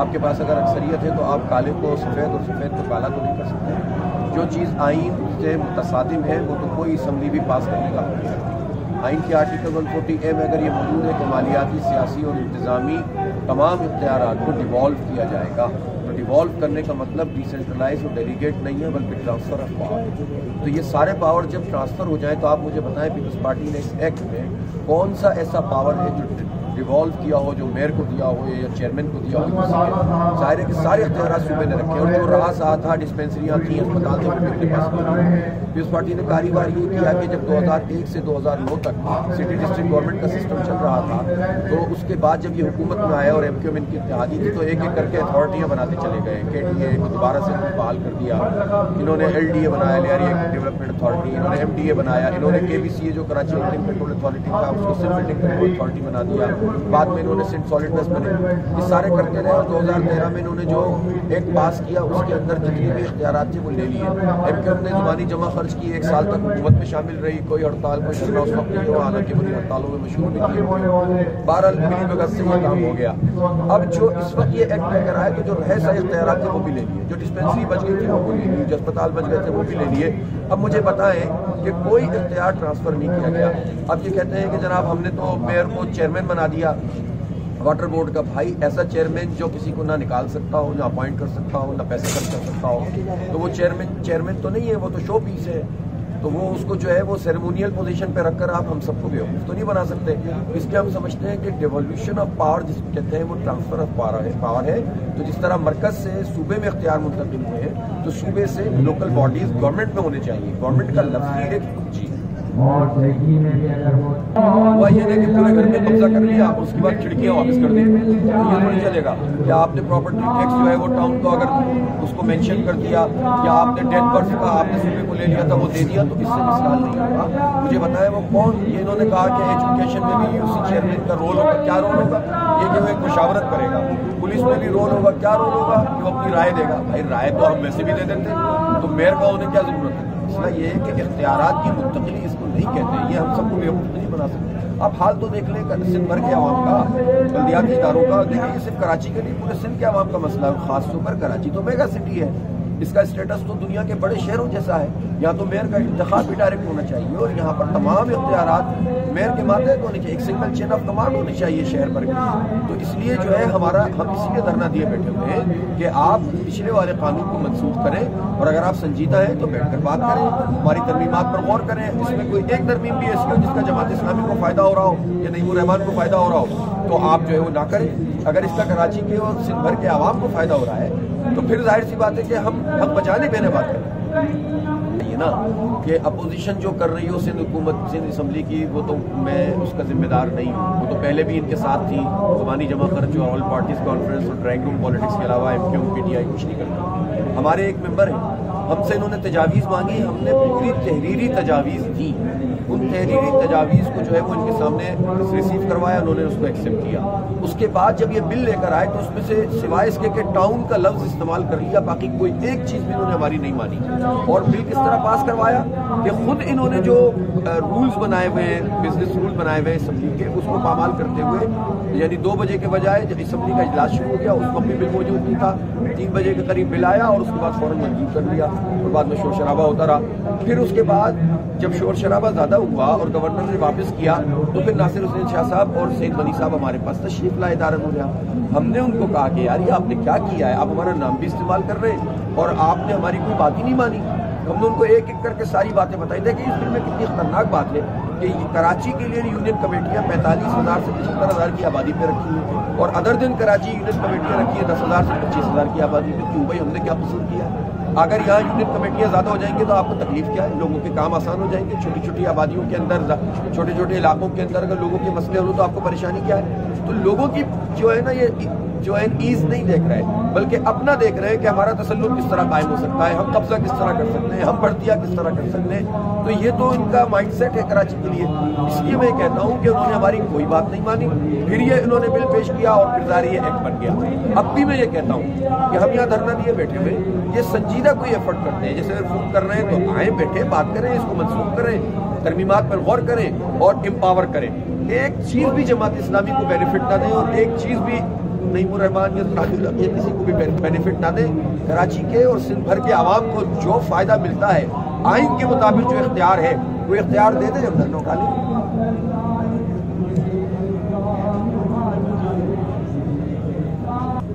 آپ کے پاس اگر اکثریت ہے تو آپ کالے کو سفید اور سفید کو کالا تو نہیں کر سکتے. جو چیز آئین سے متصادم ہے وہ تو کوئی اسمبلی بھی پاس کرنے کا حق نہیں رکھتی. آئین کے آرٹیکل 140A میں اگر یہ موجود ہے کہ مالیاتی، سیاسی اور انتظامی تمام اختیارات کو ڈیوالو کیا جائے گا، تو ڈیوالو کرنے کا مطلب ڈیسنٹرلائز اور ڈیلیگیٹ نہیں ہے بلکہ ٹرانسفر آف پاور. تو یہ سارے پاور جب ٹرانسفر ہو جائیں تو آپ مجھے بتائیں پیپلز پارٹی نے اس ایکٹ میں کون سا ایسا پاور ہے جو ڈیوالو کیا ہو، جو میئر کو دیا ہو یا چیئرمین کو دیا ہو کسی کے. ظاہر ہے کہ سارے اختیارات صوبے نے رکھے، اور جو رہا سا تھا ڈسپینسریاں تھیں، اسپتال تھے، وہ میرے پاس نہیں. پیپلز پارٹی نے کاروبار یہ کیا کہ جب 2001 سے 2009 تک سٹی ڈسٹرکٹ گورنمنٹ کا سسٹم چل رہا تھا، تو اس کے بعد جب یہ حکومت میں آیا اور ایم کیو ایم ان کی اتحادی تھی تو ایک ایک کر کے اتھارٹیاں بناتے چلے گئے. KDA کو دوبارہ سے بحال کر دیا، انہوں نے LDA بنایا، لیاری ڈیولپمنٹ اتھارٹی، انہوں نے MDA بنایا، انہوں نے KBCA جو کراچی واٹر کنٹرول اتھارٹی تھا اس کو صرف واٹر کنٹرول اتھارٹی بنا دیا. بعد میں انہوں نے سینٹ سالڈ ویسٹ بنے. یہ سارے کرتے رہے اور 2013 میں انہوں نے جو ایک پاس کیا اس کے اندر جتنے بھی اختیارات تھے وہ لے لیے. ایم کیو ایم نے زبانی جمع خرچ کی، 1 سال تک حکومت میں شامل رہی، کوئی ہڑتال کوئی شرح اس وقت نہیں ہوا، حالانکہ بڑی ہڑتالوں میں مشہور بھی تھی. 12 ملی بھگت سے یہ کام ہو گیا. اب جو اس وقت یہ ایکٹ لے کر آئے تو جو رہے سارے اختیارات تھے وہ بھی لے لیے، جو ڈسپینسری بچ گئی تھی وہ بھی لے لیے، جو اسپتال بچ گئے تھے وہ بھی لے لیے. اب مجھے بتائیں کہ کوئی اختیار ٹرانسفر نہیں کیا گیا. اب یہ کہتے ہیں کہ جناب ہم نے تو میئر کو چیئرمین بنا دیا واٹر بورڈ کا. بھائی ایسا چیئرمین جو کسی کو نہ نکال سکتا ہو، نہ اپوائنٹ کر سکتا ہو، نہ پیسے خرچ کر سکتا ہو، تو وہ چیئرمین تو نہیں ہے، وہ تو شو پیس ہے. تو وہ اس کو جو ہے وہ سیریمونیل پوزیشن پہ رکھ کر آپ ہم سب کو بیوقوف تو نہیں بنا سکتے. اس لیے ہم سمجھتے ہیں کہ ڈیولیوشن آف پاور جس کو کہتے ہیں وہ ٹرانسفر آف پاور ہے. تو جس طرح مرکز سے صوبے میں اختیار منتقل ہوئے ہیں تو صوبے سے لوکل باڈیز گورنمنٹ میں ہونے چاہیے. گورنمنٹ کا لفظ ہی ایک چیز ہوا یہ نہیں کہ پورے گھر میں قبضہ کر لیا آپ اس کے بعد کھڑکیاں واپس کر دی. یہ نہیں چلے گا. یا آپ نے پراپرٹی ٹیکس جو ہے وہ ٹاؤن کو اگر اس کو مینشن کر دیا، یا آپ نے ڈیتھ برتھ کا آپ نے صوبے کو لے لیا تھا وہ دے دیا، تو اس سے مسئلہ حل نہیں ہوگا. مجھے بتائیں وہ کون. یہ انہوں نے کہا کہ ایجوکیشن میں بھی اسی چیئرمین کا رول ہوگا. کیا رول ہوگا؟ یہ کہ وہ ایک مشاورت کرے گا. پولیس میں بھی رول ہوگا. کیا رول ہوگا؟ کہ وہ اپنی رائے دے گا. بھائی رائے تو ہم ویسے بھی دے دیتے، تو میئر کا ہونے کیا ضرورت ہے؟ مسئلہ یہ ہے کہ اختیارات کی منتقلی اس کو نہیں کہتے. یہ ہم سب کو بیوقوف نہیں بنا سکتے. آپ حال تو دیکھ لیں سندھ بھر کے عوام کا، بلدیاتی اداروں کا. دیکھیں یہ صرف کراچی کے نہیں، پورے سندھ کے عوام کا مسئلہ ہے. خاص طور پر کراچی تو میگا سٹی ہے، اس کا اسٹیٹس تو دنیا کے بڑے شہروں جیسا ہے. یہاں تو میئر کا انتخاب بھی ڈائریکٹ ہونا چاہیے، اور یہاں پر تمام اختیارات میئر کے ماتحت ہونے چاہیے. ایک سنگل چین آف کمانڈ ہونی چاہیے شہر بھر کی. تو اس لیے جو ہے ہم اسی لیے دھرنا دیے بیٹھے ہوئے ہیں کہ آپ پچھلے والے قانون کو منسوخ کریں، اور اگر آپ سنجیدہ ہیں تو بیٹھ کر بات کریں، ہماری ترمیمات پر غور کریں. اس میں کوئی ایک ترمیم بھی ایسی ہو جس کا جماعت اسلامی کو فائدہ ہو رہا ہو یا نعیم الرحمان کو فائدہ ہو رہا ہو تو آپ جو ہے وہ نہ کریں. اگر اس کا کراچی کے اور سندھ بھر کے عوام کو فائدہ ہو رہا ہے تو پھر ظاہر سی بات ہے کہ ہم حق بچانے پہ بات کریں. یہ نا کہ اپوزیشن جو کر رہی ہو سندھ حکومت، سندھ اسمبلی کی، وہ تو میں اس کا ذمہ دار نہیں ہوں. وہ تو پہلے بھی ان کے ساتھ تھی. زبانی جمع خرچ جو آل پارٹیز کانفرنس اور ڈرائنگ روم پالیٹکس کے علاوہ MKM PTI کچھ نہیں کرتا. ہمارے ایک ممبر ہیں، ہم سے انہوں نے تجاویز مانگی، ہم نے پوری تحریری تجاویز دی. ان تحریری تجاویز کو جو ہے وہ ان کے سامنے ریسیو کروایا، انہوں نے اس کو ایکسیپٹ کیا. اس کے بعد جب یہ بل لے کر آئے تو اس میں سے سوائے اس کے کہ ٹاؤن کا لفظ استعمال کر لیا، باقی کوئی ایک چیز بھی انہوں نے ہماری نہیں مانی. اور بل کس طرح پاس کروایا کہ خود انہوں نے جو رولز بنائے ہوئے ہیں، بزنس رول بنائے ہوئے اسمبلی کے، اس کو پامال کرتے ہوئے، یعنی 2 بجے کے بجائے جب اسمبلی کا اجلاس شروع ہو گیا اس وقت بھی بل موجود نہیں تھا. 3 بجے کے قریب بل آیا اور اس کے بعد فوراً منظور کر لیا، اور بعد میں شور شرابہ ہوتا رہا. پھر اس کے بعد جب شور شرابہ زیادہ ہوا اور گورنر نے واپس کیا تو پھر ناصر حسین شاہ صاحب اور سید منی صاحب ہمارے پاس تشریف لائے دارن ہو گیا. ہم نے ان کو کہا کہ یار یہ آپ نے کیا کیا ہے، آپ ہمارا نام بھی استعمال کر رہے ہیں اور آپ نے ہماری کوئی بات ہی نہیں مانی. ہم نے ان کو ایک ایک کر کے ساری باتیں بتائی. دیکھیں اس بل میں کتنی خطرناک بات ہے کہ کراچی کے لیے یونین کمیٹیاں 45,000 سے 75,000 کی آبادی پہ رکھی ہیں، اور ادر دن کراچی یونین کمیٹیاں رکھی ہیں 10,000 سے 25,000 کی آبادی پہ. کیوں بھائی؟ ہم نے کیا قصور کیا ہے؟ اگر یہاں یونین کمیٹیاں زیادہ ہو جائیں گی تو آپ کو تکلیف کیا ہے؟ لوگوں کے کام آسان ہو جائیں گے. چھوٹی چھوٹی آبادیوں کے اندر، چھوٹے چھوٹے علاقوں کے اندر اگر لوگوں کے مسئلے ہوں تو آپ کو پریشانی کیا ہے؟ تو لوگوں کی جو ہے نا یہ جو ہے ایز نہیں دیکھ رہے بلکہ اپنا دیکھ رہے ہیں کہ ہمارا تسلط کس طرح قائم ہو سکتا ہے، ہم قبضہ کس طرح کر سکتے ہیں، ہم بڑھتیاں کس طرح کر سکتے ہیں. تو یہ تو ان کا مائنڈ سیٹ ہے کراچی کے لیے. اس لیے میں کہتا ہوں کہ انہوں نے ہماری کوئی بات نہیں مانی. پھر یہ انہوں نے بل پیش کیا اور پھر ظاہر یہ ایکٹ بن گیا. اب بھی میں یہ کہتا ہوں کہ ہم یہاں دھرنا لیے بیٹھے ہوئے یہ سنجیدہ کوئی ایفرٹ کرتے ہیں. جیسے فون کر رہے ہیں تو آئیں بیٹھے بات کریں، اس کو منسوخ کریں، ترمیمات پر غور کریں اور امپاور کریں. ایک چیز بھی جماعت اسلامی کو بینیفٹ نہ دیں اور ایک چیز بھی نعیم الرحمان یا تاج الحق یا کسی کو بھی بینیفٹ نہ دیں. کراچی کے اور سندھ بھر کے عوام کو جو فائدہ ملتا ہے آئین کے مطابق جو اختیار ہے وہ اختیار دے دیں, جب دھرنا اٹھا لیں.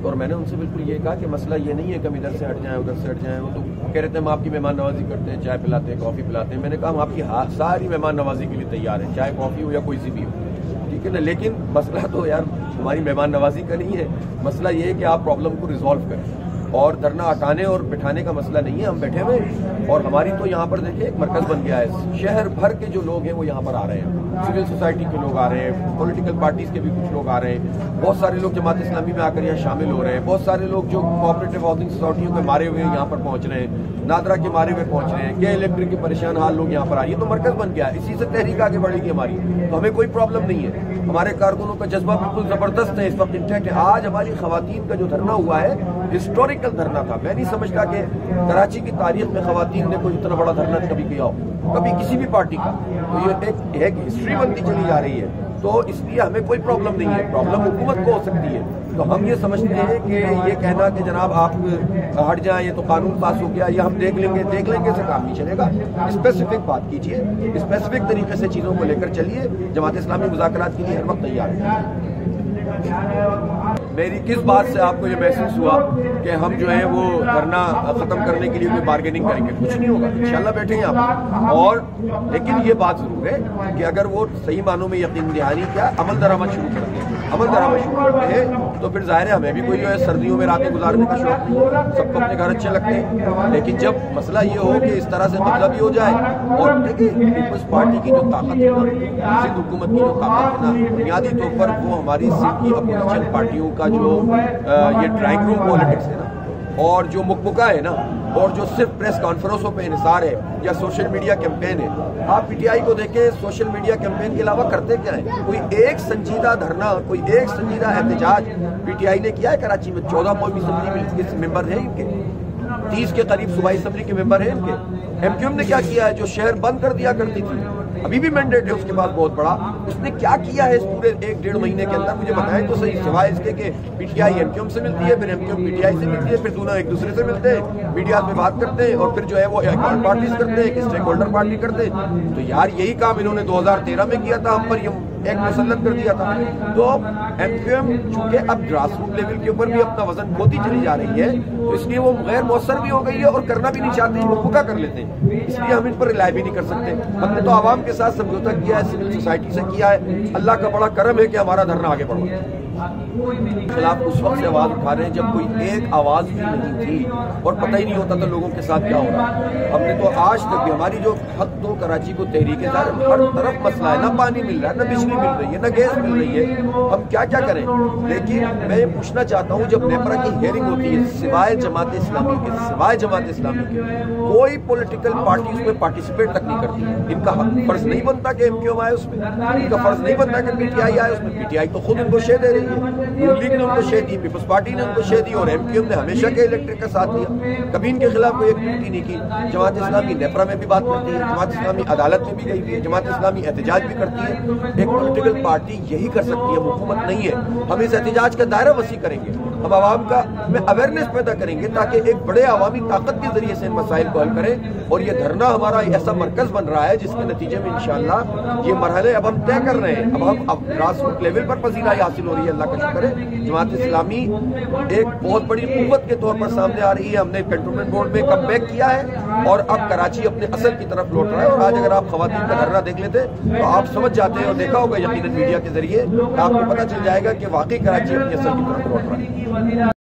اور میں نے ان سے بالکل یہ کہا کہ مسئلہ یہ نہیں ہے کہ ہم ادھر سے ہٹ جائیں ادھر سے ہٹ جائیں. وہ تو کہہ رہے تھے ہم آپ کی مہمان نوازی کرتے ہیں, چائے پلاتے ہیں, کافی پلاتے ہیں. میں نے کہا ہم آپ کی ساری مہمان نوازی کے لیے تیار ہیں, چائے کافی ہو یا کوئی سی بھی ہو, ٹھیک ہے نا. لیکن مسئلہ تو یار ہماری مہمان نوازی کا نہیں ہے, مسئلہ یہ ہے کہ آپ پرابلم کو ریزالو کریں. اور دھرنا ہٹانے اور بٹھانے کا مسئلہ نہیں ہے, ہم بیٹھے ہوئے. اور ہماری تو یہاں پر دیکھیں ایک مرکز بن گیا ہے, شہر بھر کے جو لوگ ہیں وہ یہاں پر آ رہے ہیں, سول سوسائٹی کے لوگ آ رہے ہیں, پولیٹیکل پارٹیز کے بھی کچھ لوگ آ رہے ہیں, بہت سارے لوگ جماعت اسلامی میں آ کر یہاں شامل ہو رہے ہیں, بہت سارے لوگ جو کوآپریٹو ہاؤسنگ سوسائٹیوں کے مارے ہوئے یہاں پر پہنچ رہے ہیں, نادرا کے مارے ہوئے پہنچ رہے ہیں, کے الیکٹرک کے پریشان حال لوگ یہاں پر آ رہے ہیں. تو مرکز بن گیا ہے, اسی سے تحریک آگے بڑھے گی ہماری, تو ہمیں کوئی پرابلم نہیں ہے. ہمارے کارکنوں کا جذبہ بالکل زبردست ہے, اس وقت انٹیکٹ ہے. آج ہماری خواتین کا جو دھرنا ہوا ہے ہسٹوریکل دھرنا تھا. میں نہیں سمجھتا کہ کراچی کی تاریخ میں خواتین نے کوئی اتنا بڑا دھرنا کبھی کیا ہو, کبھی کسی بھی پارٹی کا. تو یہ ایک ہسٹری بنتی چلی جا رہی ہے, تو اس لیے ہمیں کوئی پرابلم نہیں ہے. پرابلم حکومت کو ہو سکتی ہے. تو ہم یہ سمجھتے ہیں کہ یہ کہنا کہ جناب آپ ہٹ جائیں, یہ تو قانون پاس ہو گیا, یہ ہم دیکھ لیں گے سے کام نہیں چلے گا. اسپیسیفک بات کیجیے, اسپیسیفک طریقے سے چیزوں کو لے کر چلیے. جماعت اسلامی مذاکرات کے لیے ہر وقت تیار ہے. میری کس بات سے آپ کو یہ محسوس ہوا کہ ہم جو ہے وہ دھرنا ختم کرنے کے لیے کوئی بارگیننگ کریں گے؟ کچھ نہیں ہوگا, انشاءاللہ بیٹھیں گے آپ. اور لیکن یہ بات ضرور ہے کہ اگر وہ صحیح معنوں میں یقین دہانی کیا عمل درآمد شروع کرتے ہیں, تو پھر ظاہر ہے ہمیں بھی کوئی جو ہے سردیوں میں راتیں گزارنے کا شوق نہیں, سب کو اپنے گھر اچھے لگتے ہیں. لیکن جب مسئلہ یہ ہو کہ اس طرح سے قبضہ بھی ہو جائے, اور دیکھیں پیپلز پارٹی کی جو طاقت ہے نا, سندھ حکومت کی جو طاقت ہے نا, بنیادی طور پر وہ ہماری سندھ کی اپوزیشن پارٹیوں کا جو یہ ڈرائنگ روم پالیٹکس ہے نا, اور جو مکمکہ ہے نا, اور جو صرف پریس کانفرنسوں پہ انحصار ہے یا سوشل میڈیا کیمپین ہے. آپ پی ٹی آئی کو دیکھیں, سوشل میڈیا کیمپین کے علاوہ کرتے کیا ہے؟ کوئی ایک سنجیدہ دھرنا, کوئی ایک سنجیدہ احتجاج پی ٹی آئی نے کیا ہے کراچی میں؟ 14 قومی اسمبلی کے ممبر ہیں ان کے, 30 کے قریب صوبائی اسمبلی کے ممبر ہیں ان کے. ایم کیو ایم نے کیا کیا ہے؟ جو شہر بند کر دیا کرتی تھی, ابھی بھی مینڈیٹ ہے اس کے بعد بہت بڑا, اس نے کیا کیا ہے اس پورے 1-1.5 مہینے کے اندر؟ مجھے بتائیں تو صحیح, سوائے اس کے کہ P T I M Q M سے ملتی ہے, پھر M Q M P T I سے ملتی ہے, پھر دونوں ایک دوسرے سے ملتے ہیں, میڈیا میں بات کرتے ہیں, اور پھر جو ہے وہ اکاؤنٹ پارٹیز کرتے ہیں, اسٹیک ہولڈر پارٹی کرتے ہیں. تو یار یہی کام انہوں نے 2013 میں کیا تھا, ہم پر یہ ایک مسلط کر دیا تھا. تو ایم کیو ایم چونکہ اب گراس روٹ لیول کے اوپر بھی اپنا وزن کھوتی چلی جا رہی ہے, تو اس لیے وہ غیر مؤثر بھی ہو گئی ہے, اور کرنا بھی نہیں چاہتے, مکمکہ کر لیتے ہیں. اس لیے ہم ان پر رلائی بھی نہیں کر سکتے. ہم نے تو عوام کے ساتھ سمجھوتا کیا ہے, سول سوسائٹی سے کیا ہے. اللہ کا بڑا کرم ہے کہ ہمارا دھرنا آگے بڑھا. خلاف اس وقت سے آواز اٹھا رہے ہیں جب کوئی ایک آواز بھی نہیں تھی, اور پتہ ہی نہیں ہوتا تھا لوگوں کے ساتھ کیا ہو رہا ہے. ہم نے تو آج تک بھی ہماری جو حق تو کراچی کو تحریک ہے, ہر طرف مسئلہ ہے, نہ پانی مل رہا ہے, نہ بجلی مل رہی ہے, نہ گیس مل رہی ہے, ہم کیا کریں. لیکن میں یہ پوچھنا چاہتا ہوں, جب نیپرا کی ہیئرنگ ہوتی ہے, سوائے جماعت اسلامی کے کوئی پولیٹیکل پارٹی اس میں پارٹیسپیٹ تک نہیں کرتی. ان کا فرض نہیں بنتا کہ ایم کیو ایم آئے اس میں, ان کا فرض نہیں بنتا کہ پی ٹی آئی آئے اس میں. پی ٹی آئی تو خود ان کو شے دے رہی ہے, نون لیگ نے ان کو شے دی, پیپلز پارٹی نے ان کو شے دی, اور ایم کیو ایم نے ہمیشہ کے الیکٹرک کا ساتھ دیا, کبھی ان کے خلاف کوئی ایکٹیویٹی نہیں کی. جماعت اسلامی نیپرا میں بھی بات کرتی ہے, جماعت اسلامی عدالت میں بھی گئی ہوئی ہے, جماعت اسلامی احتجاج بھی کرتی ہے. ایک پولیٹیکل پارٹی یہی کر سکتی ہے, حکومت نہیں ہے. ہم اس احتجاج کا دائرہ وسیع کریں گے, ہم عوام کا میں اویئرنیس پیدا کریں گے, تاکہ ایک بڑے عوامی طاقت کے ذریعے سے ان مسائل کو حل کریں. اور یہ دھرنا ہمارا ایسا مرکز بن رہا ہے جس کے نتیجے میں انشاءاللہ یہ مرحلے اب ہم طے کر رہے ہیں. اب گراس روٹ لیول پر پذیرائی حاصل ہو رہی ہے, اللہ کا شکر ہے. جماعت اسلامی ایک بہت بڑی قوت کے طور پر سامنے آ رہی ہے. ہم نے کنٹونمنٹ بورڈ میں کم بیک کیا ہے, اور اب کراچی اپنے اصل کی طرف لوٹ رہا ہے. اور آج اگر آپ خواتین کا دھرنا دیکھ لیتے تو آپ سمجھ جاتے ہیں, اور دیکھا ہوگا یقیناً میڈیا کے ذریعے, آپ کو پتہ چل جائے گا کہ واقعی کراچی اپنی اصل کی طرف لوٹ رہا ہے.